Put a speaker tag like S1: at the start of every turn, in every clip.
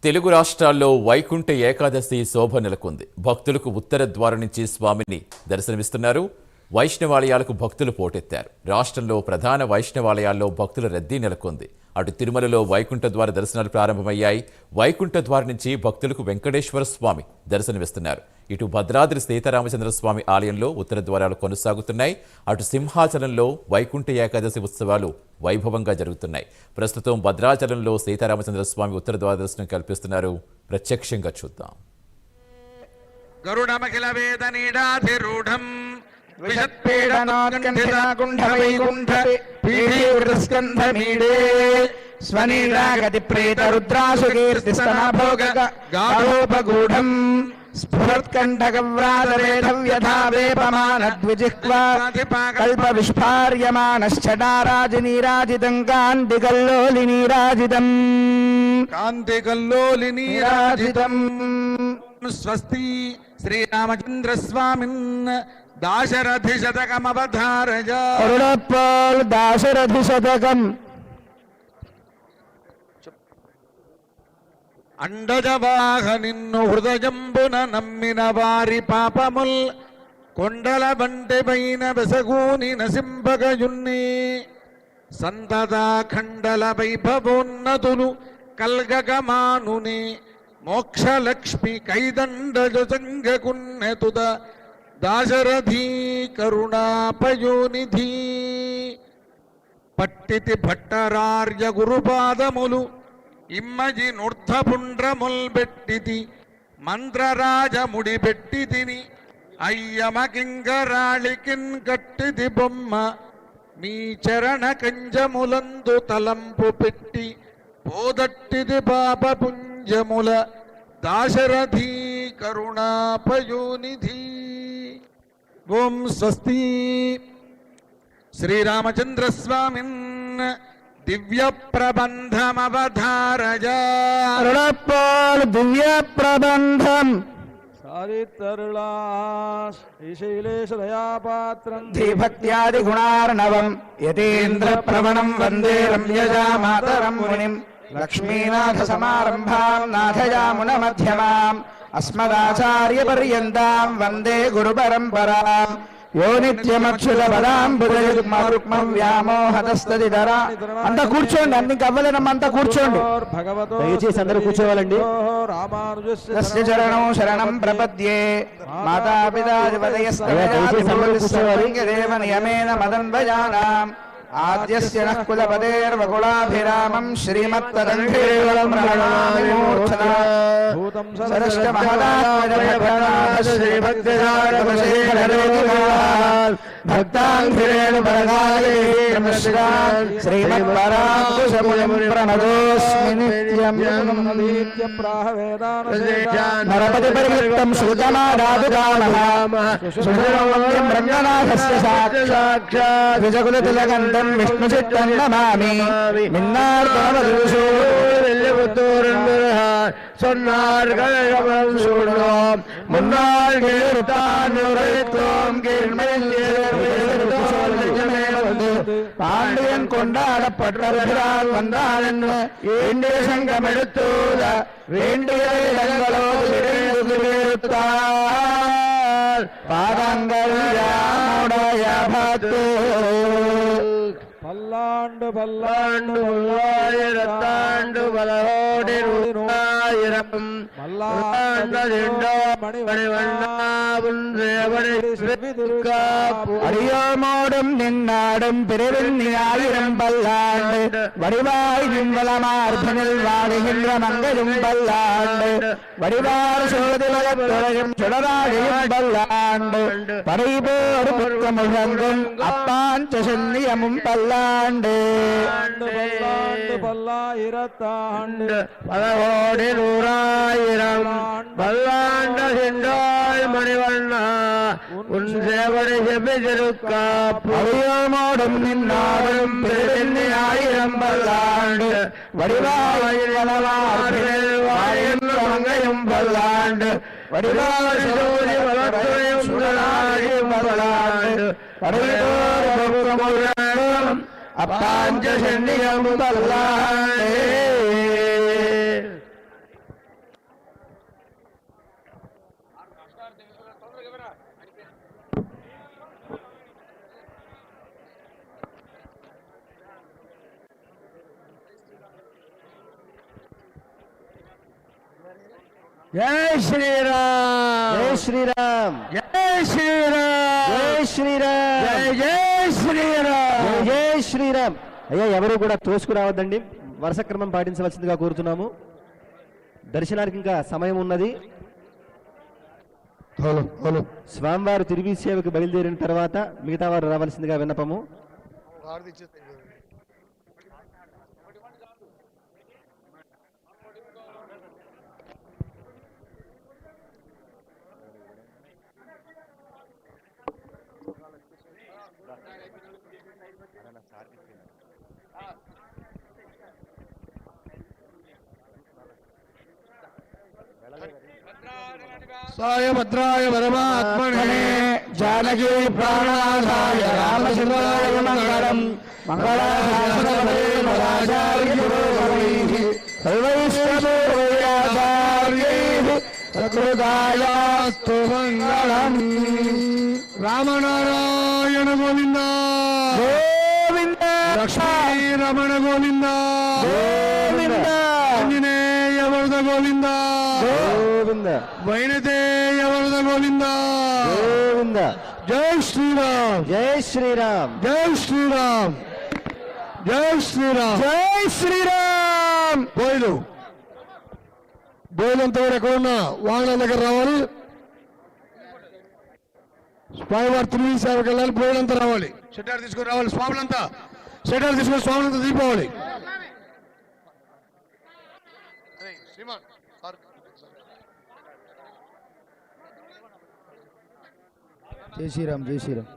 S1: తెలుగు రాష్ట్రాల్లో వైకుంఠ ఏకాదశి శోభ నెలకొంది. భక్తులకు ఉత్తర ద్వారం నుంచి స్వామిని దర్శనమిస్తున్నారు. వైష్ణవాలయాలకు భక్తులు పోటెత్తారు. రాష్ట్రంలో ప్రధాన వైష్ణవాలయాల్లో భక్తుల రద్దీ నెలకొంది. అటు తిరుమలలో వైకుంఠ ద్వార దర్శనాలు ప్రారంభమయ్యాయి. వైకుంఠ ద్వారం నుంచి భక్తులకు వెంకటేశ్వర స్వామి దర్శనమిస్తున్నారు. ఇటు భద్రాద్రి సీతారామచంద్ర స్వామి ఆలయంలో ఉత్తర ద్వారాలు కొనసాగుతున్నాయి. అటు సింహాచలంలో వైకుంఠ ఏకాదశి ఉత్సవాలు వైభవంగా జరుగుతున్నాయి. ప్రస్తుతం భద్రాచలంలో సీతారామచంద్ర స్వామి ఉత్తర ద్వార దర్శనం కల్పిస్తున్నారు. ప్రత్యక్షంగా చూద్దాం.
S2: గరుడమఖిల వేద నీడాధిరూఢం
S3: స్వనీరాగతి ప్రేత రుద్రాసు కీర్తిస్తనభోగూఢం స్ఫురత్కంఠగవ్రాతరేధవ్యథావేపమానద్విజిహ్వా కల్ప విస్ఫార్యమానశ్చడారాజి నీరాజితం కాంతికల్లోలి నీరాజితం
S2: స్వస్తి శ్రీరామచంద్ర స్వామిన్ దాశరథి శతకమవధారయ
S3: దాశరథి శతకం
S2: అండజవాహ నిన్ను హృదయంబున నమ్మిన వారి పాపముల్ కొండల వంటి పైన వెసగూని నసింపగయున్ని సంతదాఖండల వైభవోన్నతులు కల్గగమానుని మోక్షలక్ష్మి కైదండజంగకున్నెతుద దాశరథీ కరుణాపయోనిధి పట్టితి భట్టరార్య గురుపాదములు ఇమ్మజి నుర్ధపుండ్రముల్ బెట్టితి మంత్రరాజముడి బెట్టితిని అయ్యమ కింగరాళికిన్ కట్టిది బొమ్మ మీ చరణ కంజములందు తలంపు పెట్టి పోదట్టిది పాప పుంజముల దాశరథీ కరుణాపయోనిధి. ఓం స్వస్తి. శ్రీరామచంద్ర స్వామిన్ దివ్య ప్రబంధమవధారయ
S3: దివ్య ప్రబంధం భక్త్యాది గుణార్ణవం యతేంద్ర ప్రవణం వందే రమ్యజా మాతరం మునిం లక్ష్మీనాథ సమారంభాం నాథయామున మధ్యమాం అస్మదాచార్య పర్యంతాం వందే గురు పరంపరాం యో నిత్యమక్షుల పదాంబుజయుగ్మరుక్మం వ్యామోహతస్తదిధరా. అంతా కూర్చోండి, అన్ని కవ్వలేనమ్మ, అంతా కూర్చోండి. దయచేసి అందరూ కూర్చోవాలండి. తస్య చరణం శరణం ప్రపద్యే మాతాపితా దేవ నియమేన మదన్వయానాం ఆద్యస్య నః కులపదేర్వకులాభిరామం శ్రీమత్తదంఘేవలం ప్రణమామి మూర్ఛనా భూతం సరస్య మహదాత్మజ శ్రీభక్తిదారవశేఖరేణ భక్తాంఘ్రేణ పరగాయే నమస్కారం శ్రీమత్పరాంకుశమునిం ప్రణతోస్మి నిత్యం నరపతి పరివృత్తం సూతమారాధుకామః సుందరం బ్రహ్మనాథస్య సాక్షాత్ విజకులతిలకంఠం విష్ణు చిత్తం నమామి మిన్నార్దనవదూషో சொன்னார்கள் சூழோம் முன்னாள் பாண்டியன் கொண்டாடப்பட்டவர்களால் வந்தால் என்று வேண்டிய சங்கம் எடுத்தூத வேண்டிய பாதங்கள் யாமுடைய பத்து பல்லாண்டு பல்லாண்டு பல்லாயிரத்தாண்டு பலகோடிருப்பாயிரம் அடியோமோடும் நின்னாடும் பிரிவில் ஆயிரம் பல்லாண்டு வடிவாய் நின்வளமார்பனில் வாழுகின்ற மங்கையும் பல்லாண்டு வடிவார் சோதிலகத்துறையும் சுடராடியும் பல்லாண்டு படைபோடு புத்தமுழங்கும் அப்பாஞ்ச சென்னியமும் பல்லாண்டு பல்லாயிரத்தாண்டு பலகோடி நூறாயிரம் பல்லாண்டு சென்றாள் மணிவண்ணா உன் சேவனை செவ்விதிருக்காப்போடும் நின்னாடும் ஆயிரம் பல்லாண்டு வடிவாயும் பல்லாண்டு வடிவாய் சோதி வளர்த்துறையும் சுடராடியும் பல்லாண்டு அப்பாஞ்ச சென்னியம் பல்லாண்டே జై శ్రీరామ్ జై శ్రీరామ్ జై శ్రీరామ్ జై శ్రీరామ్ జై శ్రీరామ్ జై శ్రీరామ్. అయ్యా ఎవరు కూడా తోసుకురావద్దండి, వరుస క్రమం పాటించవలసిందిగా కోరుతున్నాము. దర్శనానికి ఇంకా సమయం ఉన్నది. స్వామివారు తిరిగి సేవకు బయలుదేరిన తర్వాత మిగతా వారు రావాల్సిందిగా విన్నపము.
S2: సాయ భద్రాయ పరమాత్మనే
S3: జానకీ ప్రాణాధాయ రామచంద్రాయ మంగళం
S2: సకృదాయాస్తు మంగళం. రామనారాయణ గోవింద
S3: గోవింద
S2: లక్ష్మీ రమణ గోవింద
S3: గోవింద
S2: ఆంజనేయ వరద గోవింద
S3: గోవింద
S2: వైనతేయ వరద గోవింద
S3: గోవింద.
S2: జై శ్రీరామ్
S3: జై శ్రీరామ్
S2: జై శ్రీరామ్ జై శ్రీరామ్
S3: జై శ్రీరామ్.
S2: బోయిలంతా కూడా ఎక్కడున్నా వాహనాల దగ్గర రావాలి. స్వామివారి తిరిగి సేవకి వెళ్ళాలి. బోయిలంతా రావాలి, షెటర్ తీసుకొని రావాలి. స్వాములంతా షెటర్ తీసుకొని స్వాములంతా దిగిపోవాలి.
S3: జై శ్రీరామ్ జై శ్రీరామ్.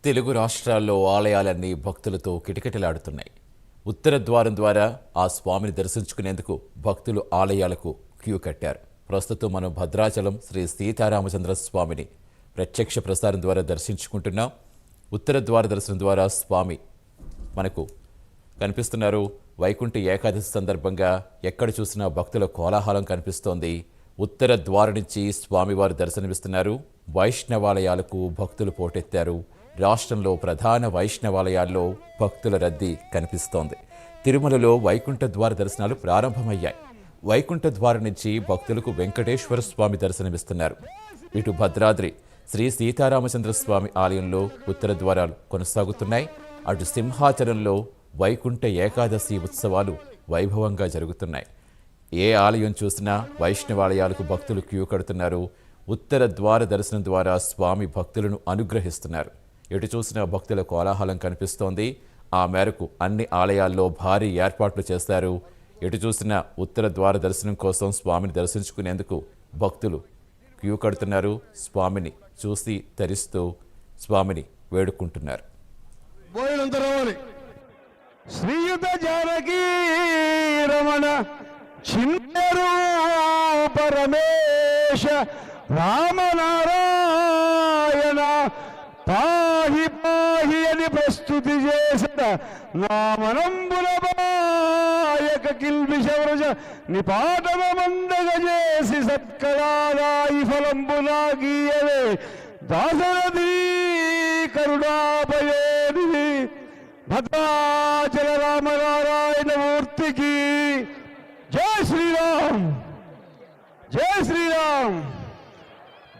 S1: తెలుగు రాష్ట్రాల్లో ఆలయాలన్నీ భక్తులతో కిటకిటలాడుతున్నాయి. ఉత్తర ద్వారం ద్వారా ఆ స్వామిని దర్శించుకునేందుకు భక్తులు ఆలయాలకు క్యూ కట్టారు. ప్రస్తుతం మనం భద్రాచలం శ్రీ సీతారామచంద్ర స్వామిని ప్రత్యక్ష ప్రసారం ద్వారా దర్శించుకుంటున్నాం. ఉత్తర ద్వార దర్శనం ద్వారా స్వామి మనకు కనిపిస్తున్నారు. వైకుంఠ ఏకాదశి సందర్భంగా ఎక్కడ చూసినా భక్తుల కోలాహలం కనిపిస్తోంది. ఉత్తర ద్వారం నుంచి స్వామివారు దర్శనమిస్తున్నారు. వైష్ణవాలయాలకు భక్తులు పోటెత్తారు. రాష్ట్రంలో ప్రధాన వైష్ణవాలయాల్లో భక్తుల రద్దీ కనిపిస్తోంది. తిరుమలలో వైకుంఠ ద్వార దర్శనాలు ప్రారంభమయ్యాయి. వైకుంఠ ద్వారం నుంచి భక్తులకు వెంకటేశ్వర స్వామి దర్శనమిస్తున్నారు. ఇటు భద్రాద్రి శ్రీ సీతారామచంద్ర స్వామి ఆలయంలో ఉత్తర ద్వారాలు కొనసాగుతున్నాయి. అటు సింహాచలంలో వైకుంఠ ఏకాదశి ఉత్సవాలు వైభవంగా జరుగుతున్నాయి. ఏ ఆలయం చూసినా వైష్ణవాలయాలకు భక్తులు క్యూ కడుతున్నారు. ఉత్తర ద్వార దర్శనం ద్వారా స్వామి భక్తులను అనుగ్రహిస్తున్నారు. ఎటు చూసినా భక్తుల కోలాహలం కనిపిస్తోంది. ఆ మేరకు అన్ని ఆలయాల్లో భారీ ఏర్పాట్లు చేశారు. ఎటు చూసినా ఉత్తర ద్వార దర్శనం కోసం స్వామిని దర్శించుకునేందుకు భక్తులు క్యూ కడుతున్నారు. స్వామిని చూసి తరిస్తూ స్వామిని వేడుకుంటున్నారు.
S3: శ్రీయుత జానకీ రమణ చిన్నరు పరమేశ రామనారాయణ పాహి పాహి అని ప్రస్తుతి చేసిన
S2: నామనంబుల బాయక కిల్బిషవృజ నిపాటన మందగ చేసి సత్కళాదాయి ఫలంబులా గీయవే దాసరథీ కరుణాపయోనిధి భద్రాచల రామనారాయణ మూర్తికి జై శ్రీరామ్, జై శ్రీరామ్,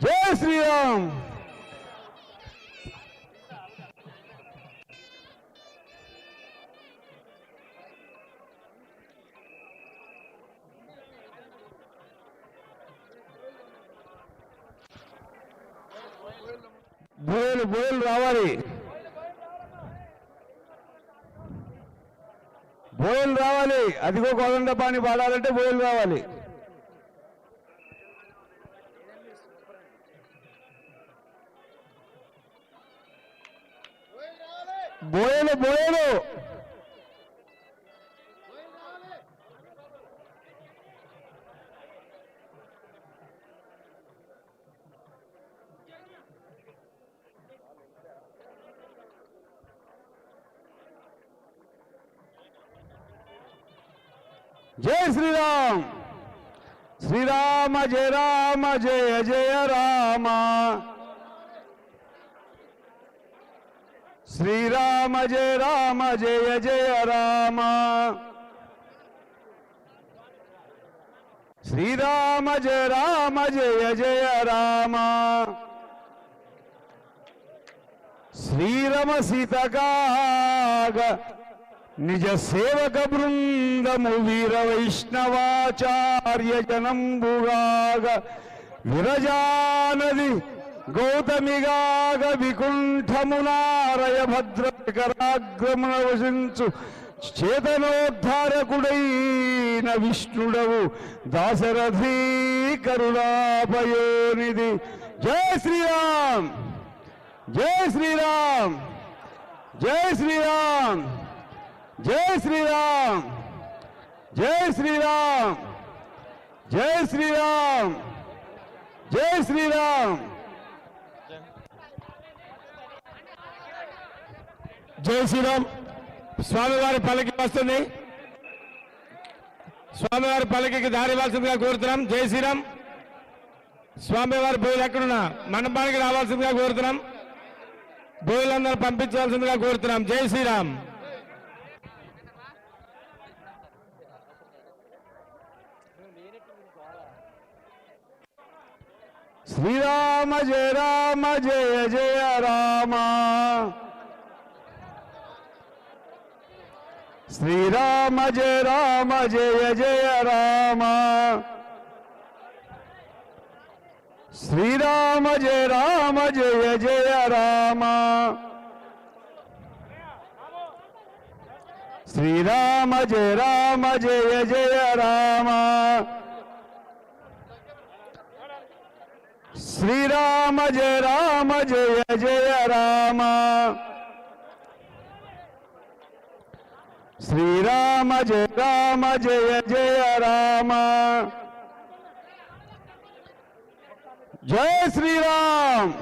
S2: జై శ్రీరామ్. బోయలు రావాలి, బోయలు రావాలి. అదిగో కోదండపాణి పాడాలంటే బోయలు రావాలి. బోయలు బోయలు జై శ్రీరామ్, శ్రీరామ జయ రామ జయ జయ రామ, శ్రీరామ జయ రామ జయ జయ రామ, శ్రీరామ జయ రామ జయ జయ రామ. శ్రీరమ సీతకాగ నిజ సేవక బృందము వీర వైష్ణవాచార్య జనంబుగాగ విరజానది గౌతమిగాగ వికుంఠమునారయ భద్రకరాగ్రమున వసించు చేతనోద్ధారకుడైన విష్ణుడవు దాశరథీ కరుణాపయోనిధి. జై శ్రీరామ్, జై శ్రీరామ్, జై శ్రీరామ్, జై శ్రీరామ్, జై శ్రీరామ్, జై శ్రీరామ్, జై శ్రీరామ్. జై శ్రీరామ్. స్వామివారి పల్లకి వస్తుంది. స్వామివారి పల్లకికి దారి ఇవ్వాల్సిందిగా కోరుతున్నాం. జై శ్రీరామ్. స్వామివారి బోయిలు ఎక్కడున్నా మండపానికి రావాల్సిందిగా కోరుతున్నాం. బోయిలందరూ పంపించాల్సిందిగా కోరుతున్నాం. జై శ్రీరామ్. శ్రీరామ జయ రామ జయ జయ రామ, శ్రీరామ జయ రామ జయ జయ రామ, శ్రీరామ జయ రామ జయ జయ రామ, శ్రీరామ జయ రామ జయ జయ రామ, శ్రీరామ జయ రామ జయ జయ రామ, శ్రీరామ జయ రామ జయ జయ రామ. జై శ్రీరామ్.